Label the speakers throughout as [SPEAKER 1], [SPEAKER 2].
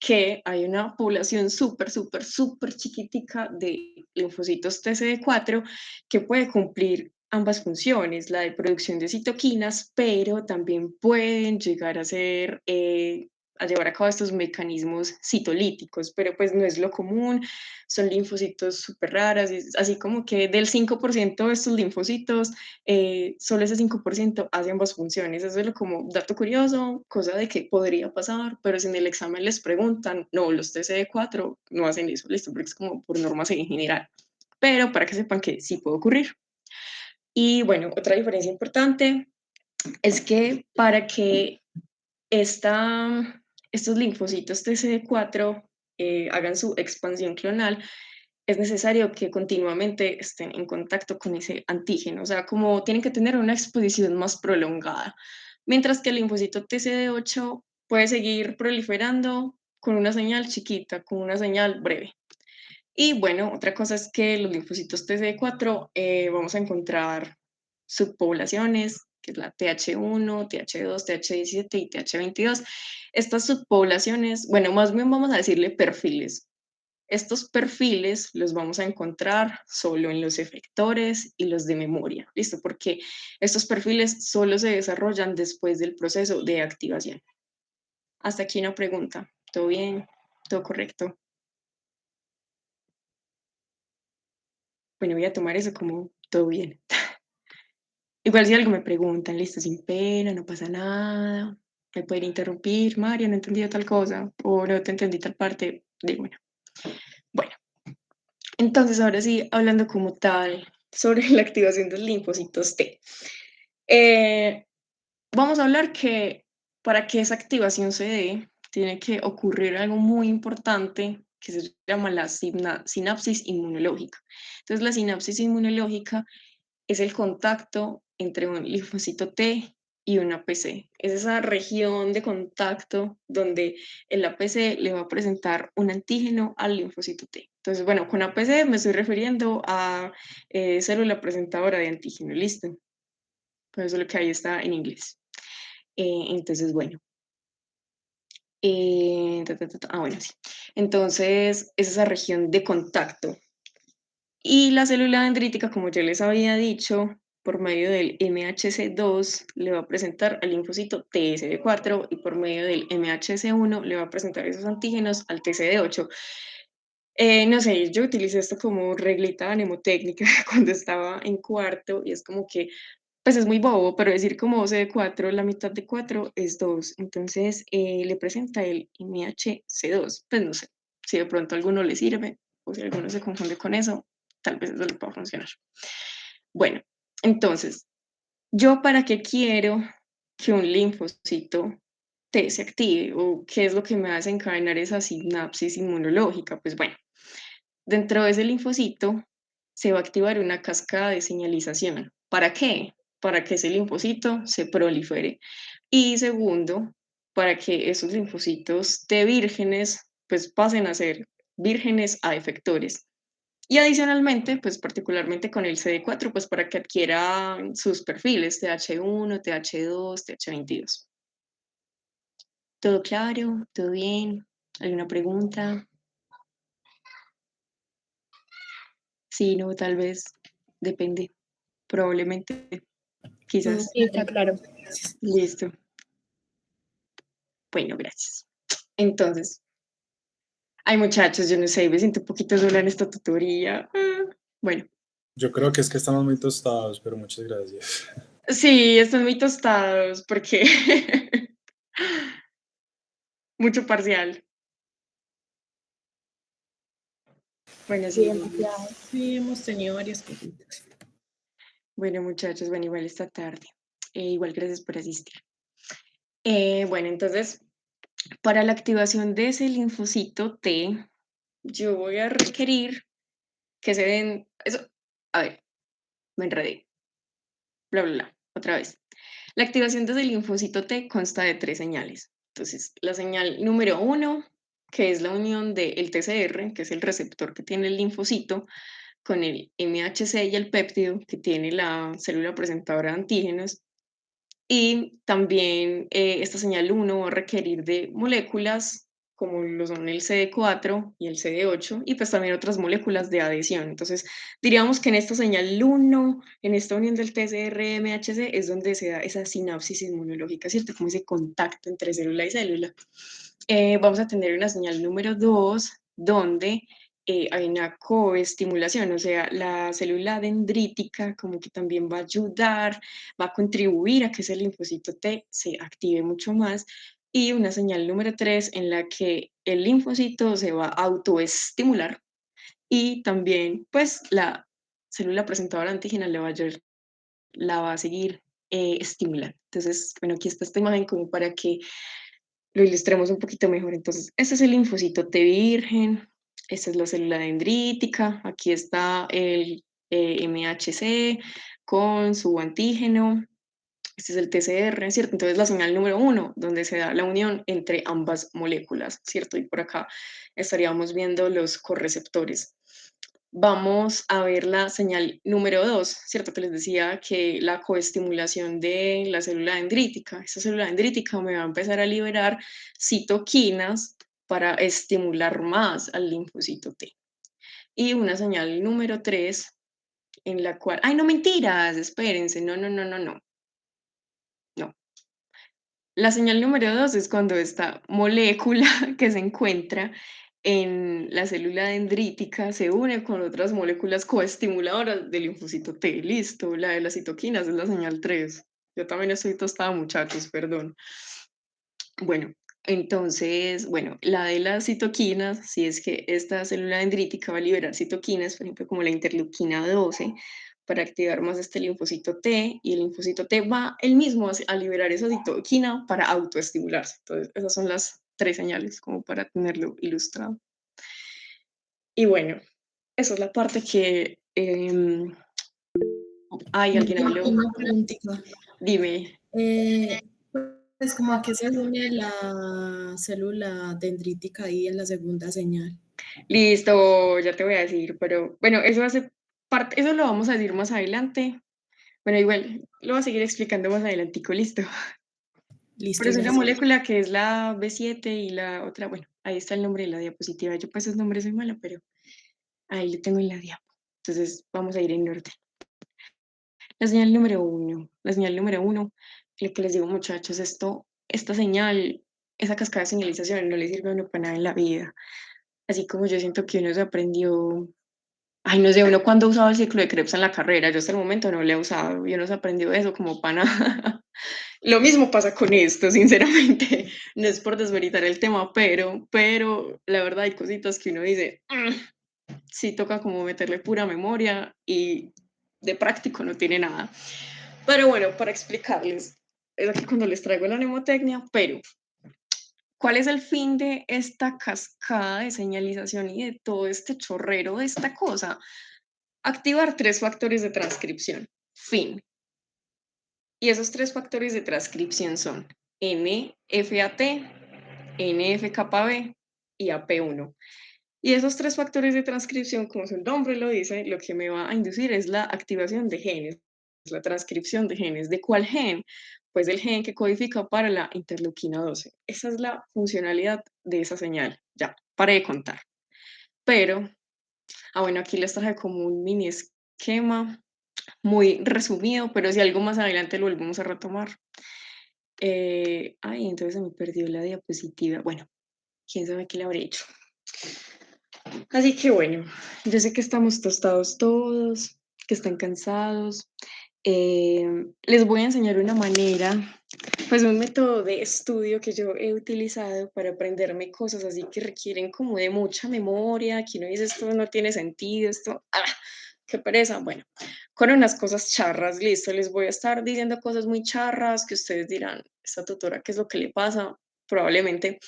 [SPEAKER 1] que hay una población súper, súper, súper chiquitica de linfocitos TCD4 que puede cumplir ambas funciones, la de producción de citoquinas, pero también pueden llegar a ser, a llevar a cabo estos mecanismos citolíticos, pero pues no es lo común, son linfocitos súper raras, y así como que del 5% de estos linfocitos, solo ese 5% hace ambas funciones. Eso es lo como dato curioso, cosa de que podría pasar, pero si en el examen les preguntan, no, los TCD4 no hacen eso, listo, porque es como por normas en general. Pero para que sepan que sí puede ocurrir. Y bueno, otra diferencia importante es que para que estos linfocitos TCD4 hagan su expansión clonal, es necesario que continuamente estén en contacto con ese antígeno, o sea, como tienen que tener una exposición más prolongada, mientras que el linfocito TCD8 puede seguir proliferando con una señal chiquita, con una señal breve. Y bueno, otra cosa es que los linfocitos TCD4 vamos a encontrar subpoblaciones, que es la TH1, TH2, TH17 y TH22. Estas subpoblaciones, bueno, más bien vamos a decirle perfiles. Estos perfiles los vamos a encontrar solo en los efectores y los de memoria, ¿listo? Porque estos perfiles solo se desarrollan después del proceso de activación. Hasta aquí una pregunta. ¿Todo bien? ¿Todo correcto? Bueno, voy a tomar eso como todo bien. Igual si algo me preguntan, listo, sin pena, no pasa nada. Me pueden interrumpir, María, no he entendido tal cosa, o no te entendí tal parte, digo, bueno. Bueno, entonces ahora sí, hablando como tal sobre la activación de los linfocitos T. Eh, Vamos a hablar que para que esa activación se dé, tiene que ocurrir algo muy importante que se llama la sinapsis inmunológica. Entonces, la sinapsis inmunológica es el contacto entre un linfocito T y un APC. Es esa región de contacto donde el APC le va a presentar un antígeno al linfocito T. Entonces, bueno, con APC me estoy refiriendo a célula presentadora de antígeno, listo. Por eso lo que ahí está en inglés. Entonces, bueno. Bueno, sí. Entonces, es esa región de contacto. Y la célula dendrítica, como ya les había dicho, por medio del MHC2 le va a presentar al linfocito TSD4 y por medio del MHC1 le va a presentar esos antígenos al TCD8. No sé, yo utilicé esto como reglita mnemotécnica cuando estaba en cuarto y es como que, pues es muy bobo, pero decir como CD4, la mitad de 4 es 2, entonces le presenta el MHC2, pues no sé, si de pronto a alguno le sirve o si alguno se confunde con eso, tal vez eso le pueda funcionar. Bueno, entonces, ¿yo para qué quiero que un linfocito T se active o qué es lo que me va a desencadenar esa sinapsis inmunológica? Pues bueno, dentro de ese linfocito se va a activar una cascada de señalización. ¿Para qué? Para que ese linfocito se prolifere. Y segundo, para que esos linfocitos T vírgenes pues pasen a ser vírgenes a efectores. Y adicionalmente, pues particularmente con el CD4, pues para que adquiera sus perfiles TH1, TH2, TH22. ¿Todo claro? ¿Todo bien? ¿Alguna pregunta? Sí, no, tal vez. Depende. Probablemente.
[SPEAKER 2] Mm,
[SPEAKER 1] Quizás.
[SPEAKER 2] sí, está claro.
[SPEAKER 1] Listo. Bueno, gracias. Entonces, ay muchachos, yo no sé, me siento un poquito sola en esta tutoría. Bueno,
[SPEAKER 3] Yo creo que es que estamos muy tostados, pero muchas gracias.
[SPEAKER 1] sí, están muy tostados porque mucho parcial. Bueno,
[SPEAKER 2] Sí,
[SPEAKER 1] sí.
[SPEAKER 2] demasiado. Sí, hemos tenido varias cositas.
[SPEAKER 1] Bueno, muchachos, bueno, igual esta tarde. Igual gracias por asistir. Bueno, entonces, para la activación de ese linfocito T, yo voy a requerir que se den. Eso, a ver, me enredé. Bla, bla, bla. Otra vez. La activación desde el linfocito T consta de tres señales. Entonces, la señal número uno, que es la unión del TCR, que es el receptor que tiene el linfocito, con el MHC y el péptido, que tiene la célula presentadora de antígenos. Y también esta señal uno va a requerir de moléculas como lo son el CD4 y el CD8, y pues también otras moléculas de adhesión. Entonces, diríamos que en esta señal 1, en esta unión del TCR-MHC, es donde se da esa sinapsis inmunológica, ¿cierto? Como ese contacto entre célula y célula. Vamos a tener una señal número 2, donde hay una coestimulación, o sea, la célula dendrítica como que también va a ayudar, va a contribuir a que ese linfocito T se active mucho más. Y una señal número 3 en la que el linfocito se va a autoestimular y también pues la célula presentadora antígena la va a seguir estimulando. Entonces, bueno, aquí está esta imagen como para que lo ilustremos un poquito mejor. Entonces, este es el linfocito T virgen, esta es la célula dendrítica, aquí está el MHC con su antígeno, este es el TCR, ¿cierto? Entonces, la señal número 1, donde se da la unión entre ambas moléculas, ¿cierto? Y por acá estaríamos viendo los correceptores. Vamos a ver la señal número 2, ¿cierto? Que les decía que la coestimulación de la célula dendrítica. Esta célula dendrítica me va a empezar a liberar citoquinas para estimular más al linfocito T. Y una señal número 3 en la cual, ay, no mentiras, espérense, no, no, no, no, no, no. La señal número 2 es cuando esta molécula que se encuentra en la célula dendrítica se une con otras moléculas coestimuladoras del linfocito T. Listo, la de las citoquinas es la señal 3. Yo también estoy tostada, muchachos, perdón. Bueno, entonces, bueno, la de las citoquinas, si es que esta célula dendrítica va a liberar citoquinas, por ejemplo, como la interleuquina 12, para activar más este linfocito T, y el linfocito T va él mismo a liberar esa citoquina para autoestimularse. Entonces, esas son las 3 señales, como para tenerlo ilustrado. Y bueno, esa es la parte que... ay, alguien habló.
[SPEAKER 2] Una preguntita.
[SPEAKER 1] Dime.
[SPEAKER 2] Pues como a qué se une la célula dendrítica ahí en la segunda señal.
[SPEAKER 1] Listo, ya te voy a decir, pero bueno, eso hace parte, eso lo vamos a decir más adelante. Bueno, igual, lo voy a seguir explicando más adelantico, listo. Pero
[SPEAKER 2] Listo,
[SPEAKER 1] es una
[SPEAKER 2] gracias.
[SPEAKER 1] molécula que es la B7 y la otra, bueno, ahí está el nombre de la diapositiva. Yo pues esos nombres soy mala, pero ahí lo tengo en la diapo. Entonces vamos a ir en orden. La señal número uno, lo que les digo muchachos, esta señal, esa cascada de señalización no le sirve a uno para nada en la vida. Así como yo siento que uno se aprendió, ay, no sé, uno cuando usaba el ciclo de Krebs en la carrera, yo hasta el momento no lo he usado, yo no se aprendió eso como para nada. Lo mismo pasa con esto, sinceramente, no es por desmeritar el tema, pero la verdad hay cositas que uno dice, sí toca como meterle pura memoria y de práctico no tiene nada. Pero bueno, para explicarles, es aquí cuando les traigo la mnemotecnia, pero ¿cuál es el fin de esta cascada de señalización y de todo este chorrero de esta cosa? Activar 3 factores de transcripción. Fin. Y esos 3 factores de transcripción son NFAT, NF-κB y AP1. Y esos 3 factores de transcripción, como su nombre lo dice, lo que me va a inducir es la activación de genes, la transcripción de genes. ¿De cuál gen? Pues el gen que codifica para la interleuquina 12. Esa es la funcionalidad de esa señal. Ya, paré de contar. Pero, bueno, aquí les traje como un mini esquema muy resumido, pero si algo más adelante lo volvemos a retomar. Ay, entonces se me perdió la diapositiva. Bueno, quién sabe qué le habré hecho. Así que bueno, yo sé que estamos tostados todos, que están cansados. Les voy a enseñar una manera, pues un método de estudio que yo he utilizado para aprenderme cosas así que requieren como de mucha memoria, que uno dice esto no tiene sentido, esto, qué pereza. Bueno, con unas cosas charras, listo, les voy a estar diciendo cosas muy charras que ustedes dirán, esta tutora, ¿qué es lo que le pasa? Probablemente.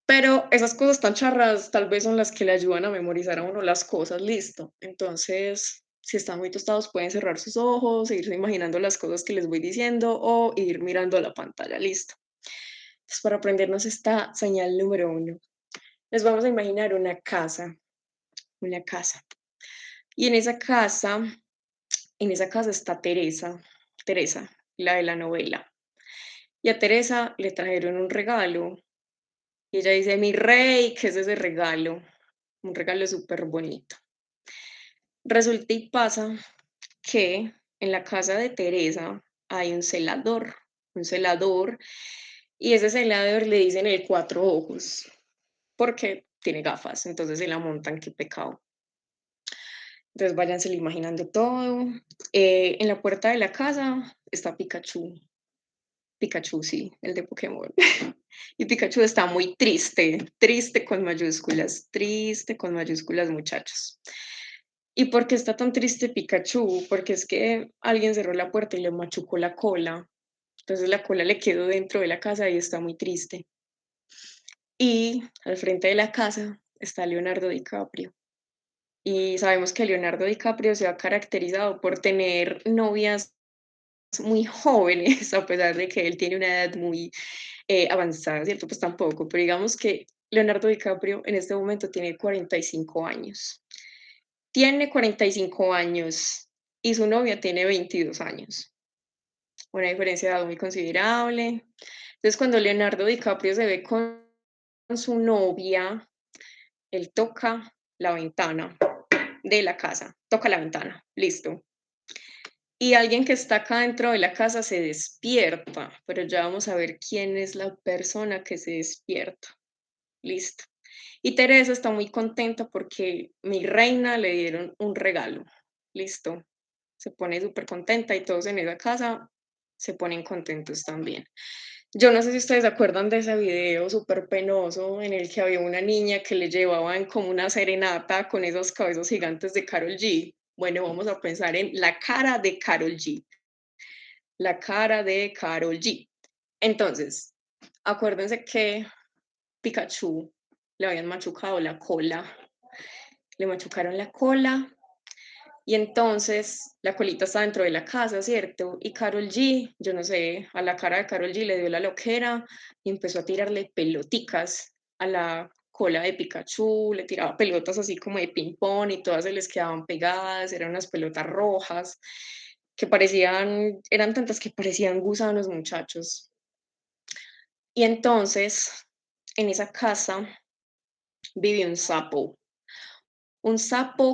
[SPEAKER 1] Pero esas cosas tan charras tal vez son las que le ayudan a memorizar a uno las cosas, listo. Entonces, si están muy tostados, pueden cerrar sus ojos, e irse imaginando las cosas que les voy diciendo o ir mirando a la pantalla, listo. Entonces, para aprendernos esta señal número 1, les vamos a imaginar una casa, una casa. Y en esa casa está Teresa, Teresa, la de la novela. Y a Teresa le trajeron un regalo Y ella dice, mi rey, ¿qué es ese regalo? Un regalo súper bonito. Resulta y pasa que en la casa de Teresa hay un celador, y ese celador le dicen el cuatro ojos, porque tiene gafas, entonces se la montan, qué pecado. Entonces váyanse imaginando todo. En la puerta de la casa está Pikachu. Pikachu, sí, el de Pokémon. Y Pikachu está muy triste con mayúsculas, muchachos. ¿Y por qué está tan triste Pikachu? Porque es que alguien cerró la puerta y le machucó la cola. Entonces la cola le quedó dentro de la casa y está muy triste. Y al frente de la casa está Leonardo DiCaprio. Y sabemos que Leonardo DiCaprio se ha caracterizado por tener novias muy jóvenes, a pesar de que él tiene una edad muy avanzada, ¿cierto? Pues tampoco, pero digamos que Leonardo DiCaprio en este momento tiene 45 años. Tiene 45 años y su novia tiene 22 años. Una diferencia de edad muy considerable. Entonces, cuando Leonardo DiCaprio se ve con su novia, él toca la ventana de la casa, toca la ventana, listo. Y alguien que está acá dentro de la casa se despierta, pero ya vamos a ver quién es la persona que se despierta. Listo. Y Teresa está muy contenta porque mi reina le dieron un regalo. Listo. Se pone súper contenta y todos en esa casa se ponen contentos también. Yo no sé si ustedes se acuerdan de ese video súper penoso en el que había una niña que le llevaban como una serenata con esos cabezos gigantes de Karol G. Bueno, vamos a pensar en la cara de Karol G. La cara de Karol G. Entonces, acuérdense que Pikachu le habían machucado la cola, le machucaron la cola y entonces la colita está dentro de la casa, ¿cierto? Y Karol G, yo no sé, a la cara de Karol G le dio la loquera y empezó a tirarle peloticas a la cola de Pikachu, le tiraba pelotas así como de ping pong y todas se les quedaban pegadas, eran unas pelotas rojas que parecían, eran tantas que parecían gusanos, muchachos. Y entonces, en esa casa vive un sapo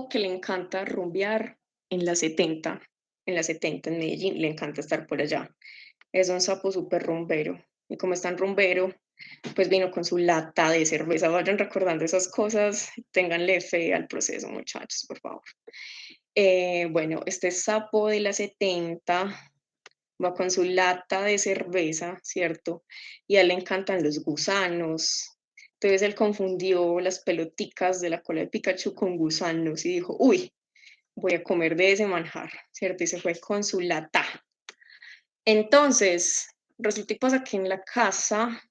[SPEAKER 1] que le encanta rumbear en la 70, en Medellín, le encanta estar por allá. Es un sapo súper rumbero. Y como es tan rumbero, pues vino con su lata de cerveza. Vayan recordando esas cosas, ténganle fe al proceso, muchachos, por favor. Bueno, este sapo de la 70 va con su lata de cerveza, ¿cierto? Y a él le encantan los gusanos. Entonces él confundió las peloticas de la cola de Pikachu con gusanos y dijo, uy, voy a comer de ese manjar, ¿cierto? Y se fue con su lata. Entonces, resulta y pasa que en la casa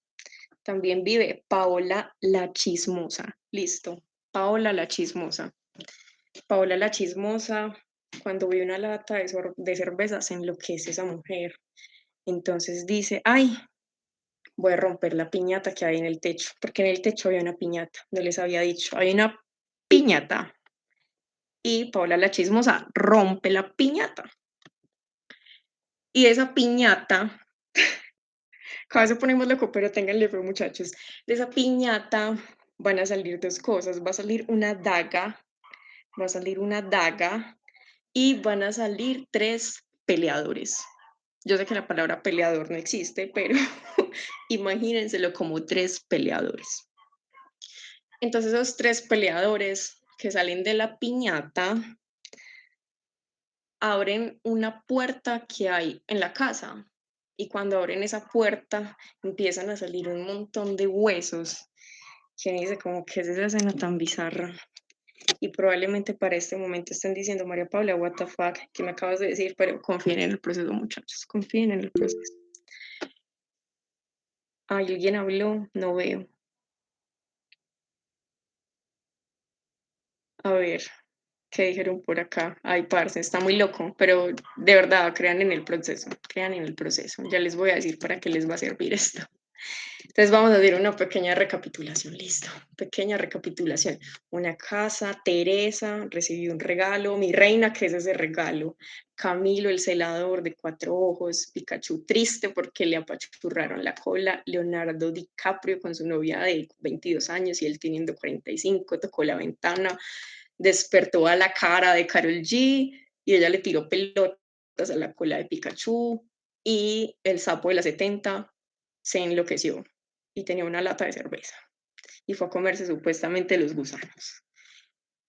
[SPEAKER 1] también vive Paola la chismosa. Listo, Paola la chismosa. Paola la chismosa, cuando ve una lata de cerveza, se enloquece esa mujer. Entonces dice, ay, voy a romper la piñata que hay en el techo, porque en el techo había una piñata, no les había dicho, hay una piñata. Y Paola la chismosa rompe la piñata. Y esa piñata, cada vez se pone más loco, pero ténganle fe, muchachos, de esa piñata van a salir dos cosas, va a salir una daga y van a salir tres peleadores. Yo sé que la palabra peleador no existe, pero imagínenselo como tres peleadores. Entonces esos tres peleadores que salen de la piñata abren una puerta que hay en la casa y cuando abren esa puerta empiezan a salir un montón de huesos. ¿Quién dice como que es esa escena tan bizarra? Y probablemente para este momento estén diciendo, María Paula, what the fuck, ¿qué me acabas de decir? Pero confíen en el proceso, muchachos, confíen en el proceso. ¿Alguien habló? No veo. A ver, ¿qué dijeron por acá? Ay, parce, está muy loco, pero de verdad, crean en el proceso, crean en el proceso. Ya les voy a decir para qué les va a servir esto. Entonces vamos a hacer una pequeña recapitulación, listo. Pequeña recapitulación. Una casa, Teresa recibió un regalo, mi reina, que es ese regalo. Camilo, el celador de 4 ojos, Pikachu triste porque le apachurraron la cola, Leonardo DiCaprio con su novia de 22 años y él teniendo 45, tocó la ventana, despertó a la cara de Karol G y ella le tiró pelotas a la cola de Pikachu y el sapo de la 70 se enloqueció y tenía una lata de cerveza y fue a comerse supuestamente los gusanos.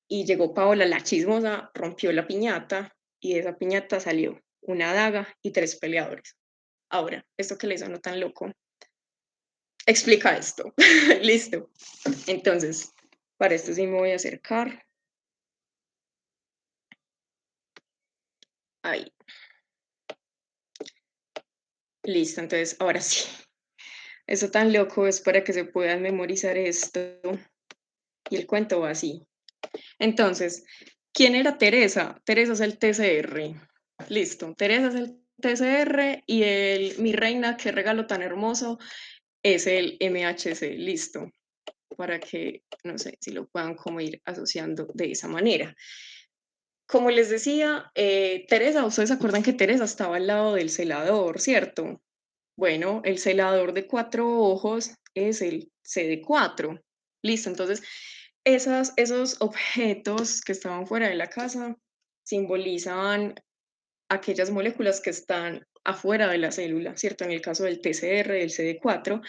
[SPEAKER 1] Y llegó Paola, la chismosa, rompió la piñata y de esa piñata salió una daga y 3 peleadores. Ahora, esto que le sonó tan loco, explica esto. Listo. Entonces, para esto sí me voy a acercar. Ahí. Listo, entonces, ahora sí. Eso tan loco es para que se puedan memorizar esto. Y el cuento va así. Entonces, ¿quién era Teresa? Teresa es el TCR. Listo. Teresa es el TCR y mi reina, qué regalo tan hermoso, es el MHC. Listo. Para que, no sé, si lo puedan como ir asociando de esa manera. Como les decía, Teresa, ustedes se acuerdan que Teresa estaba al lado del celador, ¿cierto? Bueno, el celador de 4 ojos es el CD4. Listo, entonces esos objetos que estaban fuera de la casa simbolizan aquellas moléculas que están afuera de la célula, ¿cierto? En el caso del TCR, del CD4,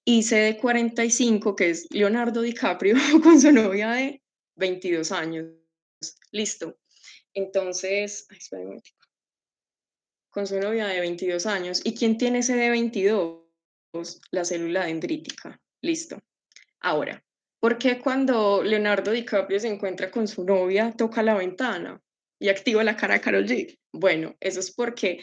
[SPEAKER 1] y CD45, que es Leonardo DiCaprio con su novia de 22 años. Listo. Entonces, ay, espera un momentico, con su novia de 22 años. ¿Y quién tiene CD22? La célula dendrítica. Listo. Ahora, ¿por qué cuando Leonardo DiCaprio se encuentra con su novia toca la ventana y activa la cara de Karol G? Bueno, eso es porque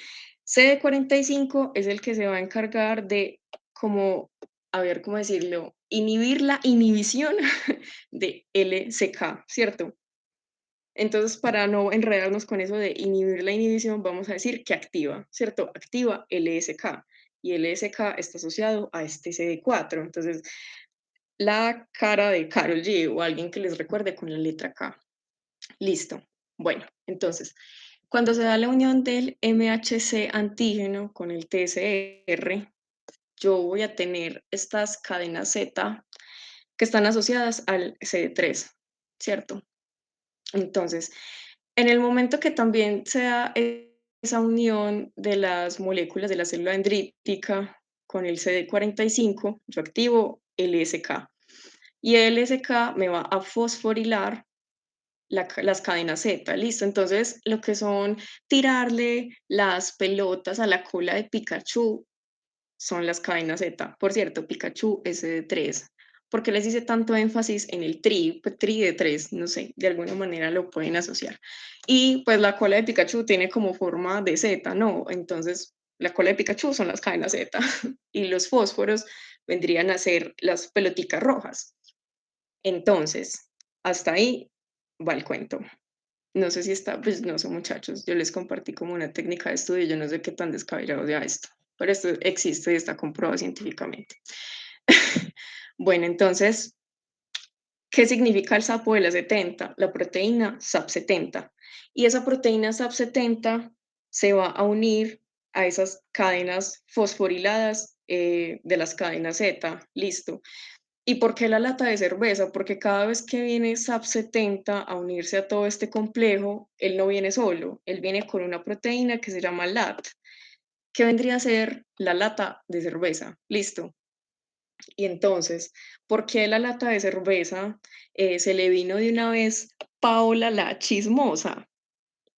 [SPEAKER 1] CD45 es el que se va a encargar de, como, a ver, ¿cómo decirlo? Inhibir la inhibición de LCK, ¿cierto? Entonces, para no enredarnos con eso de inhibir la inhibición, vamos a decir que activa, ¿cierto? Activa LSK y LSK está asociado a este CD4. Entonces, la cara de Karol G o alguien que les recuerde con la letra K. Listo. Bueno, entonces, cuando se da la unión del MHC antígeno con el TCR, yo voy a tener estas cadenas Z que están asociadas al CD3, ¿cierto? Entonces, en el momento que también se da esa unión de las moléculas de la célula dendrítica con el CD45, yo activo el LSK. Y el LSK me va a fosforilar las cadenas Z, listo. Entonces, lo que son tirarle las pelotas a la cola de Pikachu son las cadenas Z. Por cierto, Pikachu es de 3. ¿Por qué les hice tanto énfasis en el tri de 3? No sé, de alguna manera lo pueden asociar. Y pues la cola de Pikachu tiene como forma de Z, ¿no? Entonces, la cola de Pikachu son las cadenas Z y los fósforos vendrían a ser las pelotitas rojas. Entonces, hasta ahí va el cuento. No sé si está, pues no sé, muchachos, yo les compartí como una técnica de estudio, yo no sé qué tan descabellado sea esto, pero esto existe y está comprobado científicamente. Bueno, entonces, ¿qué significa el sapo de la 70? La proteína SAP70. Y esa proteína SAP70 se va a unir a esas cadenas fosforiladas de las cadenas Z. Listo. ¿Y por qué la lata de cerveza? Porque cada vez que viene SAP70 a unirse a todo este complejo, él no viene solo, él viene con una proteína que se llama LAT, que vendría a ser la lata de cerveza. Listo. Y entonces, ¿por qué la lata de cerveza se le vino de una vez Paola la chismosa?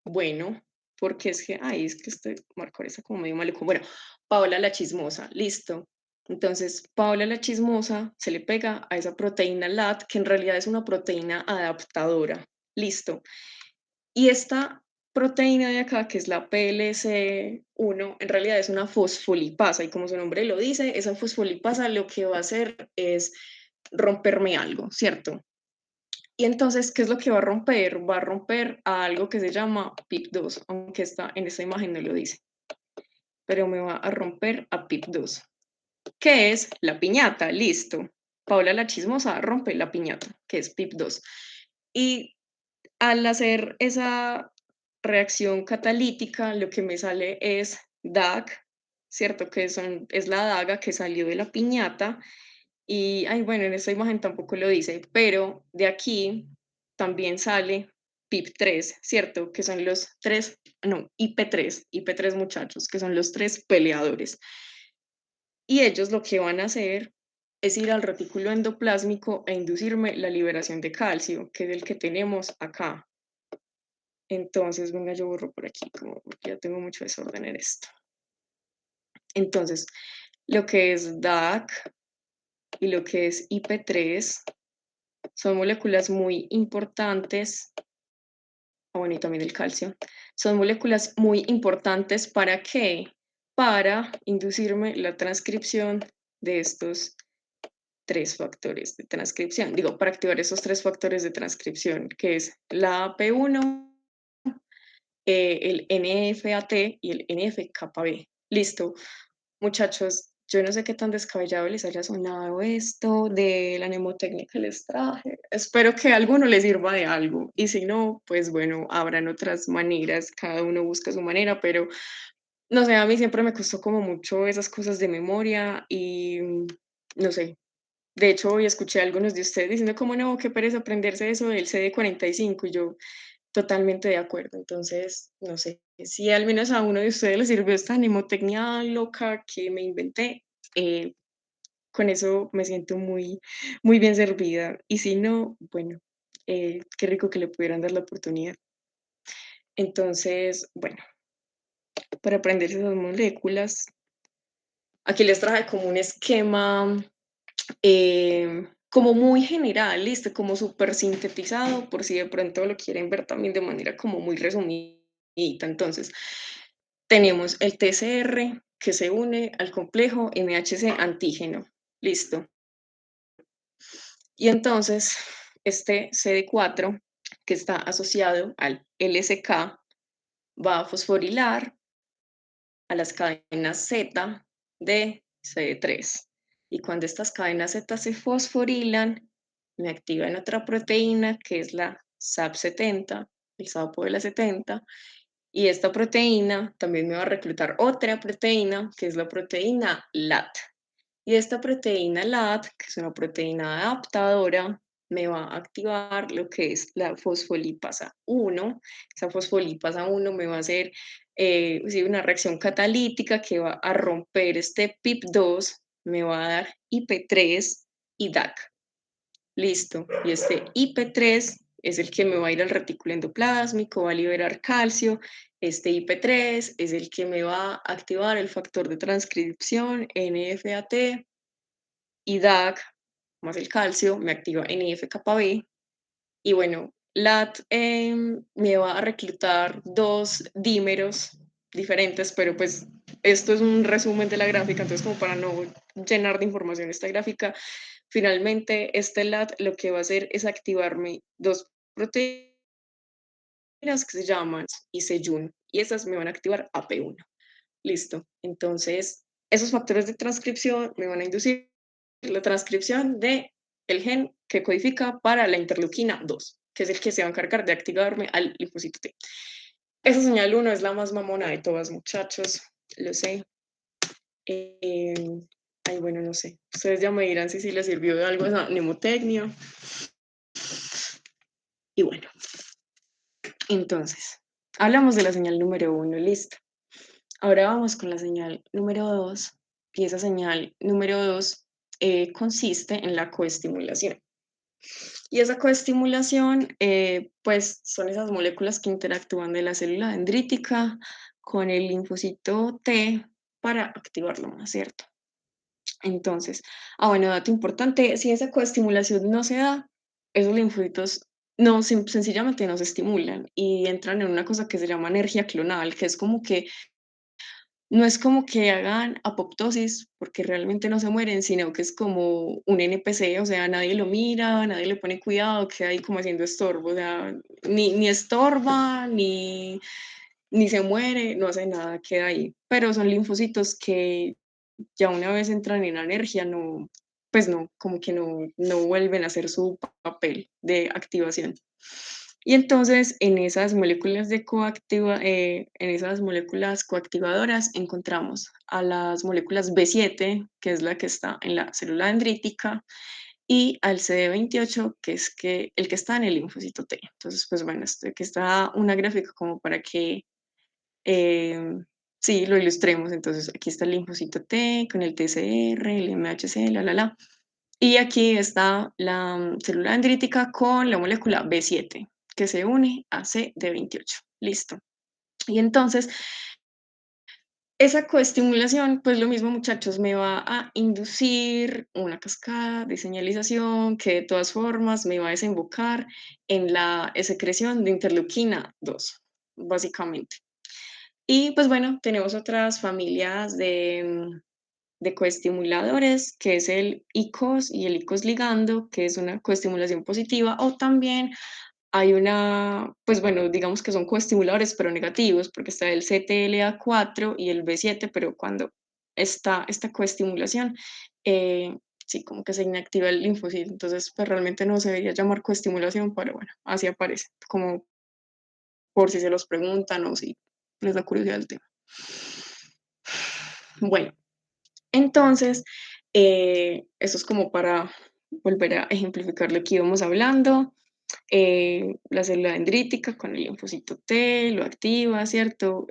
[SPEAKER 1] Bueno, porque es que, ay, es que este marcador está como medio maluco. Bueno, Paola la chismosa, listo. Entonces, Paola la chismosa se le pega a esa proteína LAT, que en realidad es una proteína adaptadora. Listo. Y esta proteína de acá, que es la PLC1, en realidad es una fosfolipasa y como su nombre lo dice, esa fosfolipasa lo que va a hacer es romperme algo, ¿cierto? Y entonces, ¿qué es lo que va a romper? Va a romper a algo que se llama PIP2, aunque está en esta imagen no lo dice, pero me va a romper a PIP2. ¿Qué es la piñata? Listo. Paola la chismosa rompe la piñata, que es PIP2. Y al hacer esa reacción catalítica, lo que me sale es DAG, ¿cierto? Es la daga que salió de la piñata. Y, ay, bueno, en esta imagen tampoco lo dice, pero de aquí también sale PIP3, ¿cierto? Que son los tres, no, IP3 muchachos, que son los tres peleadores. Y ellos lo que van a hacer es ir al retículo endoplásmico e inducirme la liberación de calcio, que es el que tenemos acá. Entonces, venga, yo borro por aquí, como porque ya tengo mucho desorden en esto. Entonces, lo que es DAC y lo que es IP3 son moléculas muy importantes, bueno, y también el calcio, son moléculas muy importantes ¿para qué? Para inducirme la transcripción de estos tres factores de transcripción. Digo, para activar esos tres factores de transcripción, que es la AP1, el NFAT y el NF-κB. Listo. Muchachos, yo no sé qué tan descabellado les haya sonado esto de la mnemotecnia que les traje. Espero que a alguno les sirva de algo. Y si no, pues bueno, habrán otras maneras. Cada uno busca su manera, pero no sé, a mí siempre me costó como mucho esas cosas de memoria y no sé, de hecho, hoy escuché a algunos de ustedes diciendo como no, qué pereza aprenderse eso del CD45 y yo totalmente de acuerdo. Entonces, no sé, si al menos a uno de ustedes le sirvió esta mnemotecnia loca que me inventé, eh, con eso me siento muy, muy bien servida. Y si no, bueno, qué rico que le pudieran dar la oportunidad. Entonces, bueno, para aprenderse esas moléculas, aquí les traje como un esquema como muy general, listo, como súper sintetizado, por si de pronto lo quieren ver también de manera como muy resumida. Entonces, tenemos el TCR que se une al complejo MHC antígeno, listo. Y entonces, este CD4 que está asociado al LSK va a fosforilar a las cadenas Z de CD3. Y cuando estas cadenas Z se fosforilan, me activan otra proteína que es la SAP70, el sapo de la 70, y esta proteína también me va a reclutar otra proteína que es la proteína LAT. Y esta proteína LAT, que es una proteína adaptadora, me va a activar lo que es la fosfolipasa 1. Esa fosfolipasa 1 me va a hacer sí, una reacción catalítica que va a romper este PIP2, me va a dar IP3 y DAC. Listo. Y este IP3 es el que me va a ir al retículo endoplásmico, va a liberar calcio. Este IP3 es el que me va a activar el factor de transcripción NFAT y DAC más el calcio me activa NF-κB. Y bueno, LAT me va a reclutar dos dímeros diferentes, pero pues esto es un resumen de la gráfica, entonces como para no llenar de información esta gráfica, finalmente este LAT lo que va a hacer es activarme dos proteínas que se llaman ICJUN y esas me van a activar AP1. Listo. Entonces, esos factores de transcripción me van a inducir la transcripción de el gen que codifica para la interleuquina 2, que es el que se va a encargar de activarme al linfocito T. Esa señal 1 es la más mamona de todas, muchachos, lo sé. Ay, bueno, no sé. Ustedes ya me dirán si sí les sirvió de algo esa mnemotecnia. Y bueno, entonces, hablamos de la señal número 1, listo. Ahora vamos con la señal número 2, y esa señal número 2 consiste en la coestimulación. Y esa coestimulación, pues son esas moléculas que interactúan de la célula dendrítica con el linfocito T para activarlo más, ¿cierto? Entonces, bueno, dato importante, si esa coestimulación no se da, esos linfocitos no, sencillamente no se estimulan y entran en una cosa que se llama energía clonal, que es como que no es como que hagan apoptosis, porque realmente no se mueren, sino que es como un NPC, o sea, nadie lo mira, nadie le pone cuidado, queda ahí como haciendo estorbo, o sea, ni estorba, ni se muere, no hace nada, queda ahí. Pero son linfocitos que ya una vez entran en anergia, no, pues no, como que no vuelven a hacer su papel de activación. Y entonces en esas moléculas coactivadoras encontramos a las moléculas B7, que es la que está en la célula dendrítica, y al CD28, que es el que está en el linfocito T. Entonces, pues bueno, aquí está una gráfica como para que sí, lo ilustremos. Entonces, aquí está el linfocito T con el TCR, el MHC, la. Y aquí está la célula dendrítica con la molécula B7, que se une a CD28. Listo. Y entonces, esa coestimulación, pues lo mismo, muchachos, me va a inducir una cascada de señalización que de todas formas me va a desembocar en la secreción de interleuquina 2, básicamente. Y pues bueno, tenemos otras familias de coestimuladores, que es el ICOS y el ICOS ligando, que es una coestimulación positiva, o también hay pues bueno, digamos que son coestimuladores, pero negativos, porque está el CTLA4 y el B7, pero cuando está esta coestimulación, sí, como que se inactiva el linfocito, entonces pues realmente no se debería llamar coestimulación, pero bueno, así aparece, como por si se los preguntan o si les da curiosidad el tema. Bueno, entonces, eso es como para volver a ejemplificar lo que íbamos hablando. La célula dendrítica con el linfocito T lo activa, ¿cierto?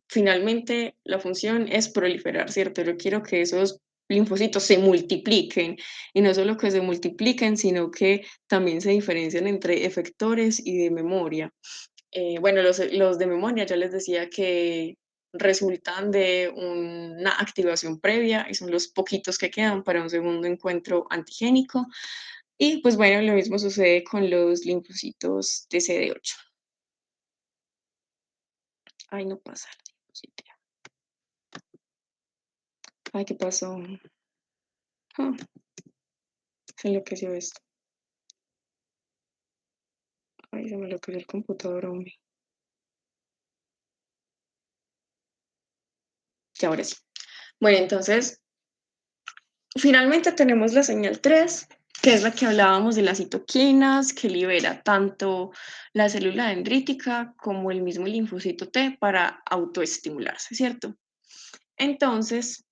[SPEAKER 1] Finalmente, la función es proliferar, ¿cierto? Yo quiero que esos linfocitos se multipliquen y no solo que se multipliquen, sino que también se diferencian entre efectores y de memoria. Bueno, los de memoria ya les decía que resultan de una activación previa y son los poquitos que quedan para un segundo encuentro antigénico. Y pues bueno, lo mismo sucede con los linfocitos de CD8. Ay, no pasa la diapositiva. Ay, ¿qué pasó? Ah, se enloqueció esto. Ay, se me enloqueció el computador, hombre. Y ahora sí. Bueno, entonces, finalmente tenemos la señal 3, que es la que hablábamos de las citoquinas, que libera tanto la célula dendrítica como el mismo linfocito T para autoestimularse, ¿cierto? Entonces,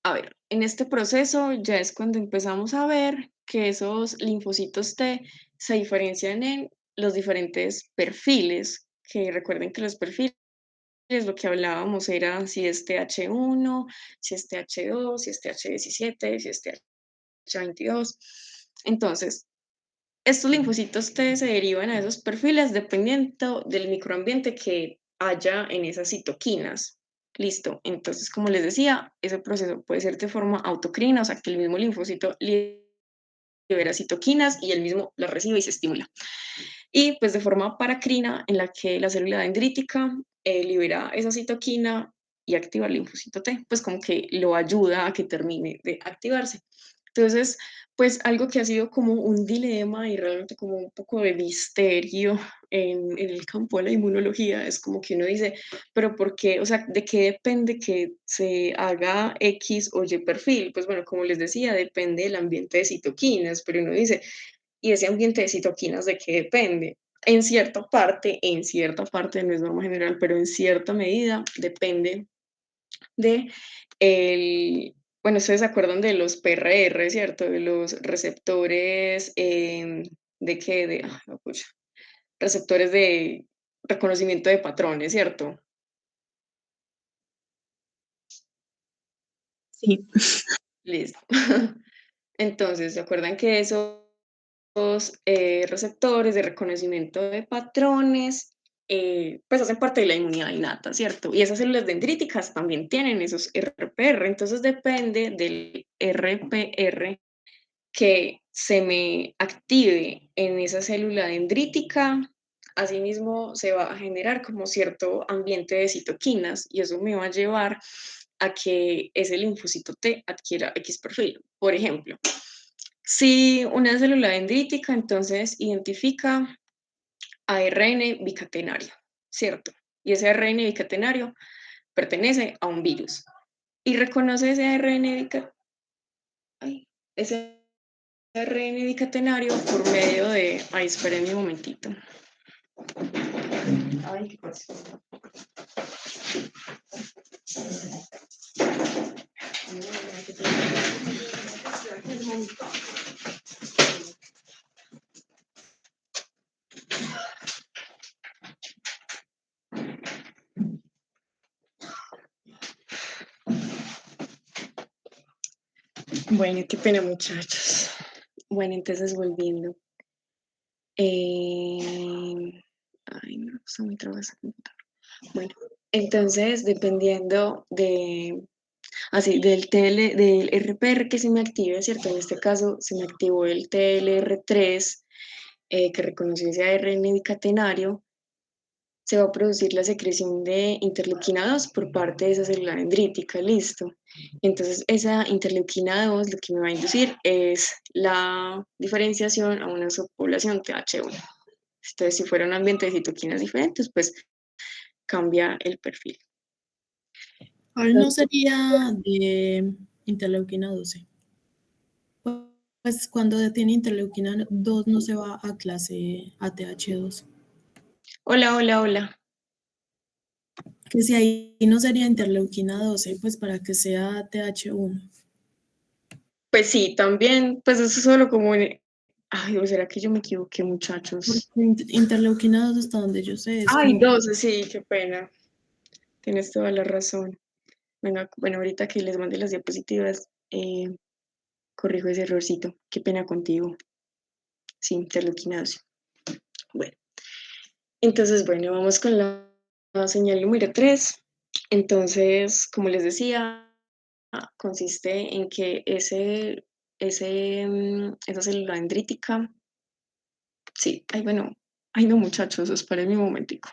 [SPEAKER 1] a ver, en este proceso ya es cuando empezamos a ver que esos linfocitos T se diferencian en los diferentes perfiles, que recuerden que los perfiles, lo que hablábamos era si es TH1, si es TH2, si es TH17, si es TH22. Entonces, estos linfocitos T se derivan a esos perfiles dependiendo del microambiente que haya en esas citoquinas. Listo. Entonces, como les decía, ese proceso puede ser de forma autocrina, o sea, que el mismo linfocito libera citoquinas y el mismo las recibe y se estimula. Y pues de forma paracrina, en la que la célula dendrítica libera esa citoquina y activa el linfocito T, pues como que lo ayuda a que termine de activarse. Entonces, pues algo que ha sido como un dilema y realmente como un poco de misterio en el campo de la inmunología es como que uno dice, pero ¿por qué? O sea, ¿de qué depende que se haga X o Y perfil? Pues bueno, como les decía, depende del ambiente de citoquinas, pero uno dice, ¿y ese ambiente de citoquinas de qué depende? En cierta parte, no es norma general, pero en cierta medida depende de bueno, ustedes se acuerdan de los PRR, ¿cierto? De los receptores, ¿de qué? No, pucha, receptores de reconocimiento de patrones, ¿cierto?
[SPEAKER 2] Sí.
[SPEAKER 1] Listo. Entonces, ¿se acuerdan que esos receptores de reconocimiento de patrones, pues hacen parte de la inmunidad innata, ¿cierto? Y esas células dendríticas también tienen esos RPR, entonces depende del RPR que se me active en esa célula dendrítica, asimismo se va a generar como cierto ambiente de citoquinas y eso me va a llevar a que ese linfocito T adquiera X perfil. Por ejemplo, si una célula dendrítica entonces identifica ARN bicatenario, ¿cierto? Y ese ARN bicatenario pertenece a un virus y reconoce ese ARN bicatenario por medio de... Ay, esperen un momentito. Ay, ¿qué pasó? Bueno, qué pena, muchachos. Bueno, entonces volviendo. Ay, no, está muy trabada esa computadora. Bueno, entonces, dependiendo del RPR que se me active, ¿cierto? En este caso se me activó el TLR3, que reconoció ese ARN bicatenario, se va a producir la secreción de interleuquina 2 por parte de esa célula dendrítica, listo. Entonces, esa interleuquina 2 lo que me va a inducir es la diferenciación a una subpoblación TH1. Entonces, si fuera un ambiente de citoquinas diferentes, pues cambia el perfil.
[SPEAKER 2] Ahora no sería de interleuquina 12. Pues cuando tiene interleuquina 2 no se va a clase ATH2.
[SPEAKER 1] Hola, hola, hola.
[SPEAKER 2] Que si ahí no sería interleuquina 12, pues para que sea TH1.
[SPEAKER 1] Pues sí, también, pues eso es solo como... Ay, ¿o será que yo me equivoqué, muchachos?
[SPEAKER 2] Porque interleuquina 2 hasta donde yo sé es
[SPEAKER 1] Ay,
[SPEAKER 2] como...
[SPEAKER 1] 12, sí, qué pena. Tienes toda la razón. Venga, bueno, ahorita que les mande las diapositivas, corrijo ese errorcito. Qué pena contigo. Sí, interleuquina 12. Bueno, entonces, bueno, vamos con la señal número 3. Entonces, como les decía, consiste en que esa célula dendrítica, sí, ay, bueno, ay, no, muchachos, espérenme un momentico.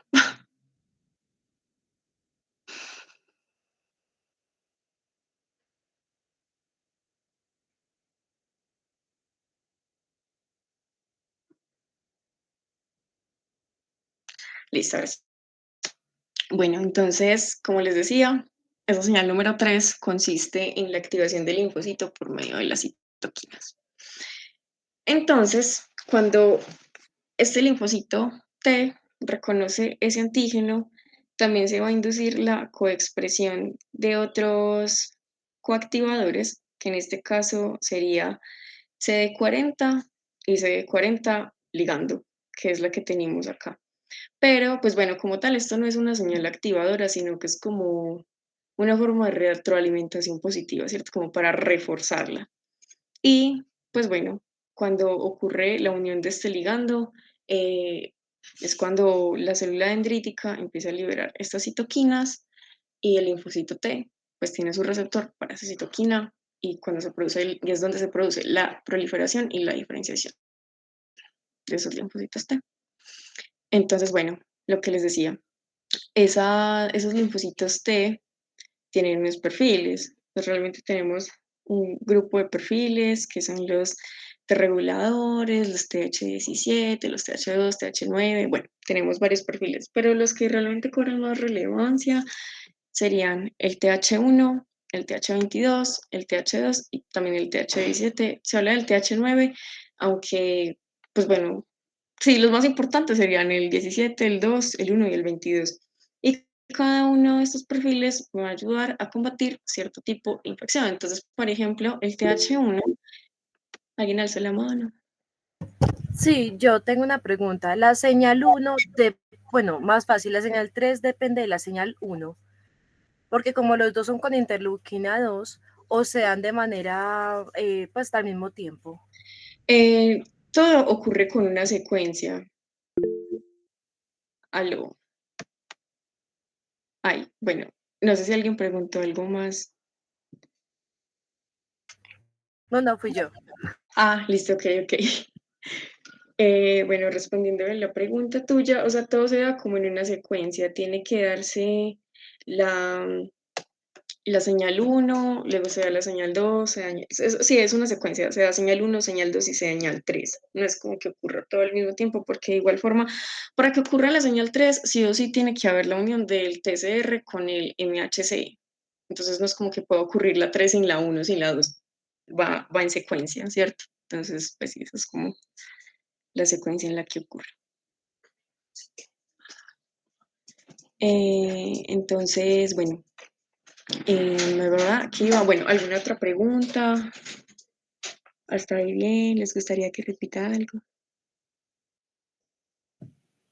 [SPEAKER 1] Listo, ahora sí. Bueno, entonces, como les decía, esa señal número 3 consiste en la activación del linfocito por medio de las citoquinas. Entonces, cuando este linfocito T reconoce ese antígeno, también se va a inducir la coexpresión de otros coactivadores, que en este caso sería CD40 y CD40 ligando, que es la que tenemos acá. Pero, pues bueno, como tal, esto no es una señal activadora, sino que es como una forma de retroalimentación positiva, ¿cierto? Como para reforzarla. Y, pues bueno, cuando ocurre la unión de este ligando, eh, es cuando la célula dendrítica empieza a liberar estas citoquinas y el linfocito T, pues tiene su receptor para esa citoquina y cuando se produce, y es donde se produce la proliferación y la diferenciación de esos linfocitos T. Entonces, bueno, lo que les decía, esos linfocitos T tienen unos perfiles. Pues realmente tenemos un grupo de perfiles que son los T reguladores, los TH17, los TH2, TH9. Bueno, tenemos varios perfiles, pero los que realmente cobran más relevancia serían el TH1, el TH22, el TH2 y también el TH17. Se habla del TH9, aunque, pues bueno, sí, los más importantes serían el 17, el 2, el 1 y el 22. Y cada uno de estos perfiles va a ayudar a combatir cierto tipo de infección. Entonces, por ejemplo, el TH1, alguien alza la mano.
[SPEAKER 4] Sí, yo tengo una pregunta. La señal 1, bueno, más fácil, la señal 3 depende de la señal 1, porque como los dos son con interleuquina 2, o se dan de manera, pues al mismo tiempo.
[SPEAKER 1] Todo ocurre con una secuencia. Aló. Ay, bueno, no sé si alguien preguntó algo más.
[SPEAKER 4] No, fui yo.
[SPEAKER 1] Ah, listo, ok, ok. Bueno, respondiendo a la pregunta tuya, o sea, todo se da como en una secuencia, tiene que darse la, la señal 1, luego se da la señal 2, sí, es una secuencia, se da señal 1, señal 2 y señal 3. No es como que ocurra todo al mismo tiempo, porque de igual forma, para que ocurra la señal 3, sí o sí tiene que haber la unión del TCR con el MHC. Entonces no es como que pueda ocurrir la 3 sin la 1, sin la 2. Va en secuencia, ¿cierto? Entonces, pues sí, esa es como la secuencia en la que ocurre. Entonces, bueno, ¿verdad? Aquí va. Bueno, ¿alguna otra pregunta? ¿Hasta ahí bien? ¿Les gustaría que repita algo?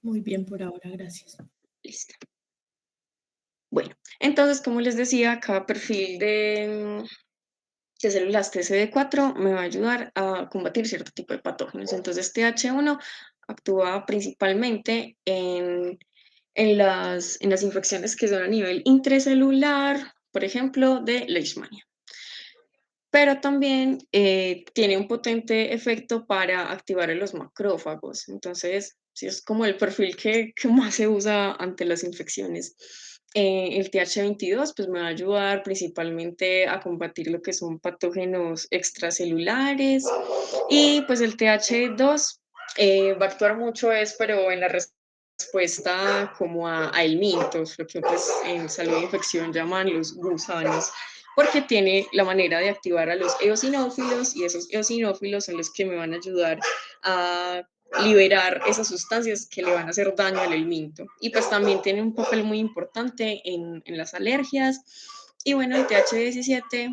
[SPEAKER 2] Muy bien por ahora, gracias.
[SPEAKER 1] Listo. Bueno, entonces, como les decía, cada perfil de células TCD4 me va a ayudar a combatir cierto tipo de patógenos. Entonces, TH1 actúa principalmente en las infecciones que son a nivel intracelular, por ejemplo, de Leishmania. Pero también tiene un potente efecto para activar en los macrófagos. Entonces, sí es como el perfil que más se usa ante las infecciones. El TH22 pues, me va a ayudar principalmente a combatir lo que son patógenos extracelulares y pues el TH2 va a actuar mucho pero en la respuesta como a helmintos, lo que pues en salud e infección llaman los gusanos, porque tiene la manera de activar a los eosinófilos y esos eosinófilos son los que me van a ayudar a liberar esas sustancias que le van a hacer daño al helminto. Y pues también tiene un papel muy importante en las alergias. Y bueno, el TH17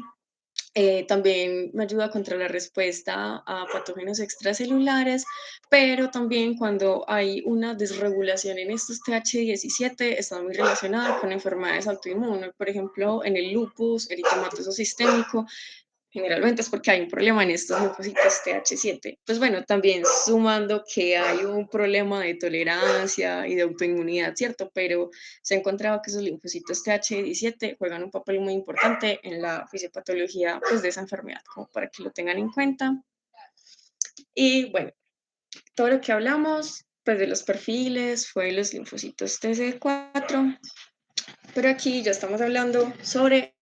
[SPEAKER 1] también me ayuda contra la respuesta a patógenos extracelulares, pero también cuando hay una desregulación en estos TH17 está muy relacionada con enfermedades autoinmunes, por ejemplo, en el lupus eritematoso sistémico. Generalmente es porque hay un problema en estos linfocitos TH7. Pues bueno, también sumando que hay un problema de tolerancia y de autoinmunidad, ¿cierto? Pero se ha encontrado que esos linfocitos TH17 juegan un papel muy importante en la fisiopatología pues, de esa enfermedad, como para que lo tengan en cuenta. Y bueno, todo lo que hablamos pues, de los perfiles fue los linfocitos TC4, pero aquí ya estamos hablando sobre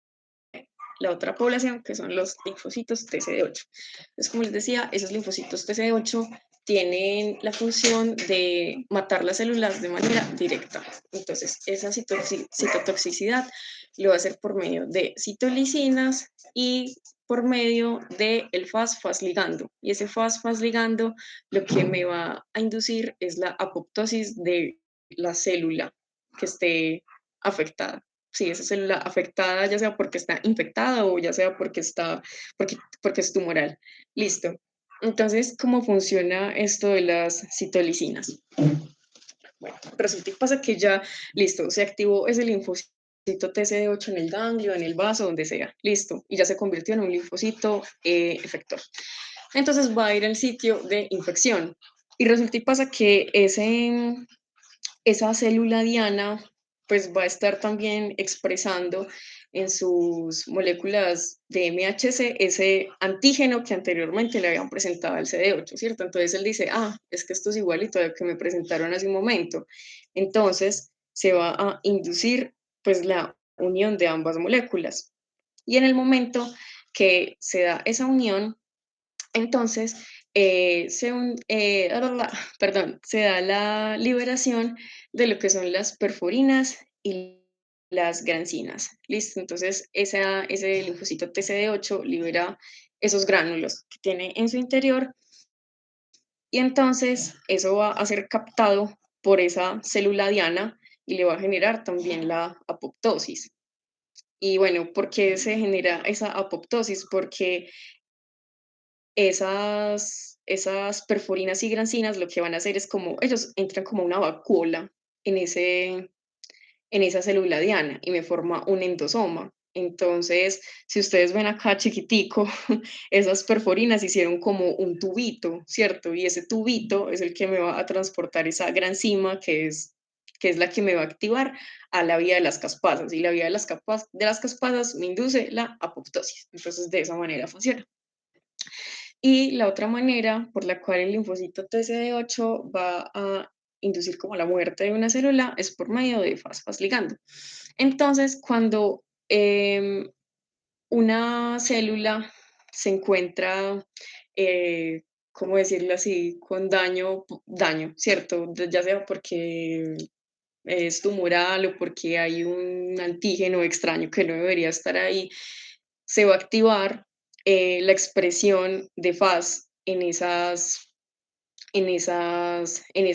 [SPEAKER 1] la otra población, que son los linfocitos TCD8. Entonces, como les decía, esos linfocitos TCD8 tienen la función de matar las células de manera directa. Entonces, esa citotoxicidad lo va a hacer por medio de citolicinas y por medio del FAS ligando. Y ese FAS ligando lo que me va a inducir es la apoptosis de la célula que esté afectada. Sí, esa célula afectada, ya sea porque está infectada o ya sea porque es tumoral. Listo. Entonces, ¿cómo funciona esto de las citolicinas? Bueno, resulta y pasa que ya, listo, se activó ese linfocito TCD8 en el ganglio, en el vaso, donde sea, listo, y ya se convirtió en un linfocito efector. Entonces va a ir al sitio de infección y resulta y pasa que esa célula diana pues va a estar también expresando en sus moléculas de MHC ese antígeno que anteriormente le habían presentado al CD8, ¿cierto? Entonces él dice, es que esto es igualito a lo que me presentaron hace un momento. Entonces se va a inducir pues la unión de ambas moléculas. Y en el momento que se da esa unión, entonces, se da la liberación de lo que son las perforinas y las grancinas. Listo, entonces ese linfocito TCD8 libera esos gránulos que tiene en su interior y entonces eso va a ser captado por esa célula diana y le va a generar también la apoptosis. Y bueno, ¿por qué se genera esa apoptosis? Porque esas perforinas y grancinas lo que van a hacer es como, ellos entran como una vacuola en esa célula diana y me forma un endosoma. Entonces, si ustedes ven acá chiquitico, esas perforinas hicieron como un tubito, ¿cierto? Y ese tubito es el que me va a transportar esa grancima que es la que me va a activar a la vía de las caspasas. Y la vía de las caspasas me induce la apoptosis. Entonces, de esa manera funciona. Y la otra manera por la cual el linfocito TCD8 va a inducir como la muerte de una célula es por medio de ligando. Entonces, cuando una célula se encuentra, ¿cómo decirlo así?, con daño, ¿cierto? Ya sea porque es tumoral o porque hay un antígeno extraño que no debería estar ahí, se va a activar la expresión de FAS en esas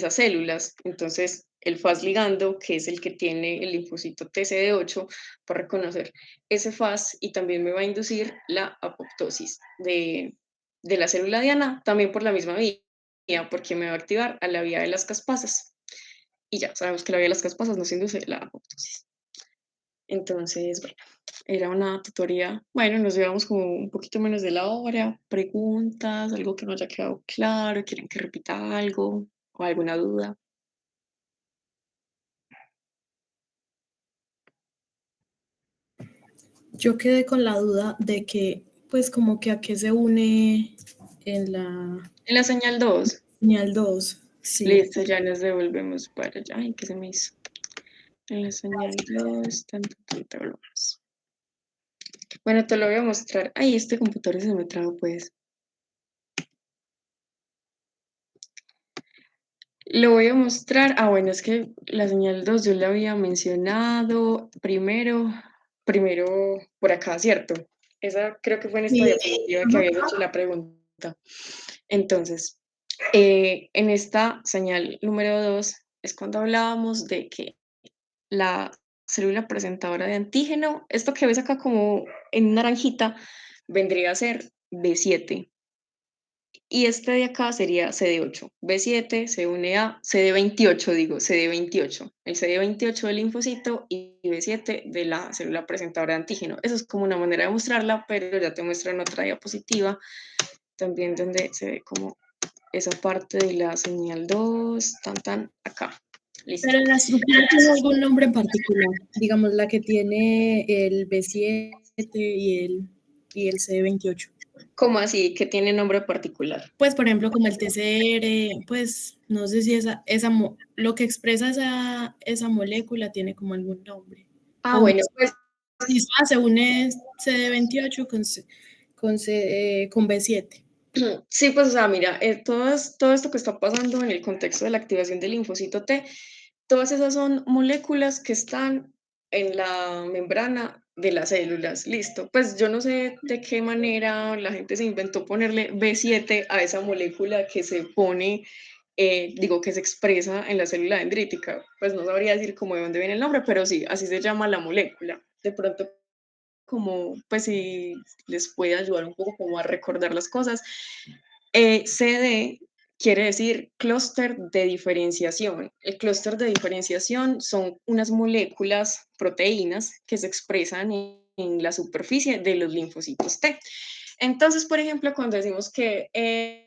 [SPEAKER 1] células. Entonces, el FAS ligando, que es el que tiene el linfocito TCD8, va a reconocer ese FAS y también me va a inducir la apoptosis de la célula diana, también por la misma vía, porque me va a activar a la vía de las caspasas. Y ya sabemos que la vía de las caspasas nos induce la apoptosis. Entonces, bueno, era una tutoría. Bueno, nos llevamos como un poquito menos de la hora. Preguntas, algo que no haya quedado claro, quieren que repita algo o alguna duda.
[SPEAKER 2] Yo quedé con la duda de que, pues, como que a qué se une en la
[SPEAKER 1] En la señal 2,
[SPEAKER 2] señal 2. Sí.
[SPEAKER 1] listo, ya nos devolvemos para allá. Ay, ¿qué se me hizo? En la señal 2, tanto volvemos. Bueno, te lo voy a mostrar. Ay, este computador se me traba, pues. Lo voy a mostrar. Ah, bueno, es que la señal 2 yo la había mencionado primero por acá, ¿cierto? Esa creo que fue en esta
[SPEAKER 2] Sí.
[SPEAKER 1] diapositiva que
[SPEAKER 2] Ajá.
[SPEAKER 1] habías hecho la pregunta. Entonces, en esta señal número 2 es cuando hablábamos de que la célula presentadora de antígeno, esto que ves acá como en naranjita, vendría a ser B7. Y este de acá sería CD8. B7 se une a CD28, digo, CD28. El CD28 del linfocito y B7 de la célula presentadora de antígeno. Eso es como una manera de mostrarla, pero ya te muestro en otra diapositiva también donde se ve como esa parte de la señal 2, tan, acá. Listo.
[SPEAKER 2] Pero la estructura tiene algún nombre en particular, digamos la que tiene el B7 y el C28.
[SPEAKER 1] ¿Cómo así? ¿Que tiene nombre particular?
[SPEAKER 2] Pues, por ejemplo, como el TCR, pues no sé si lo que expresa esa molécula tiene como algún nombre.
[SPEAKER 1] Ah,
[SPEAKER 2] O
[SPEAKER 1] bueno, pues
[SPEAKER 2] si se une CD28 con B7.
[SPEAKER 1] sí, pues, o sea, mira, todo esto que está pasando en el contexto de la activación del linfocito T, todas esas son moléculas que están en la membrana de las células. Listo. Pues yo no sé de qué manera la gente se inventó ponerle B7 a esa molécula que se pone, que se expresa en la célula dendrítica. Pues no sabría decir cómo de dónde viene el nombre, pero sí, así se llama la molécula. De pronto como, pues si les puede ayudar un poco como a recordar las cosas. CD quiere decir clúster de diferenciación. El clúster de diferenciación son unas moléculas, proteínas, que se expresan en la superficie de los linfocitos T. Entonces, por ejemplo, cuando decimos que el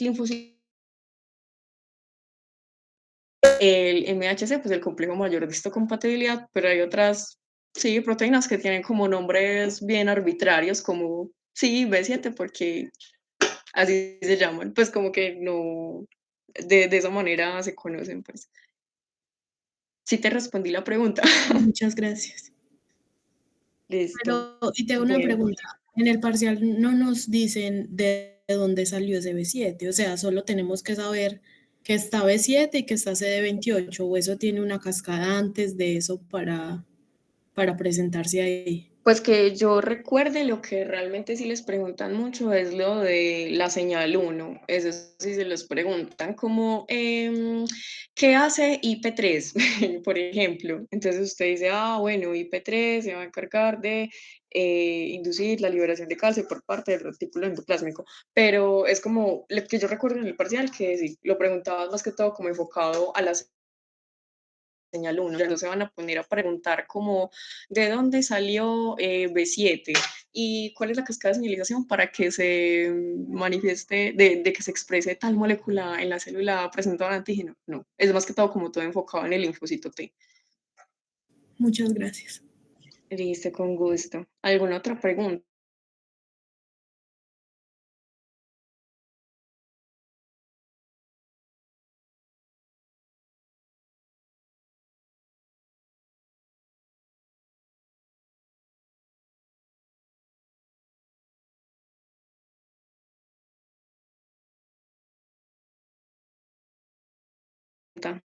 [SPEAKER 1] linfocito, el MHC, pues el complejo mayor de histocompatibilidad, pero hay otras, sí, proteínas que tienen como nombres bien arbitrarios, como, sí, B7, porque así se llaman, pues como que no, de esa manera se conocen, pues. Sí te respondí la pregunta.
[SPEAKER 2] Muchas gracias.
[SPEAKER 1] Listo.
[SPEAKER 2] Pero, y te hago una
[SPEAKER 1] Bueno,
[SPEAKER 2] pregunta. En el parcial no nos dicen de dónde salió ese B7, o sea, solo tenemos que saber que está B7 y que está CD28, o eso tiene una cascada antes de eso para presentarse ahí.
[SPEAKER 1] pues que yo recuerde, lo que realmente sí les preguntan mucho es lo de la señal 1. Eso sí se los preguntan, como, ¿qué hace IP3? Por ejemplo. Entonces usted dice, ah, bueno, IP3 se va a encargar de inducir la liberación de calcio por parte del retículo endoplásmico. Pero es como lo que yo recuerdo en el parcial, que sí, lo preguntaban más que todo como enfocado a la señal 1, ya no se van a poner a preguntar como de dónde salió B7 y cuál es la cascada de señalización para que se manifieste, de que se exprese tal molécula en la célula presentadora de antígeno. No, es más que todo como todo enfocado en el linfocito T.
[SPEAKER 2] Muchas gracias.
[SPEAKER 1] Listo, con gusto. ¿Alguna otra pregunta? pregunta.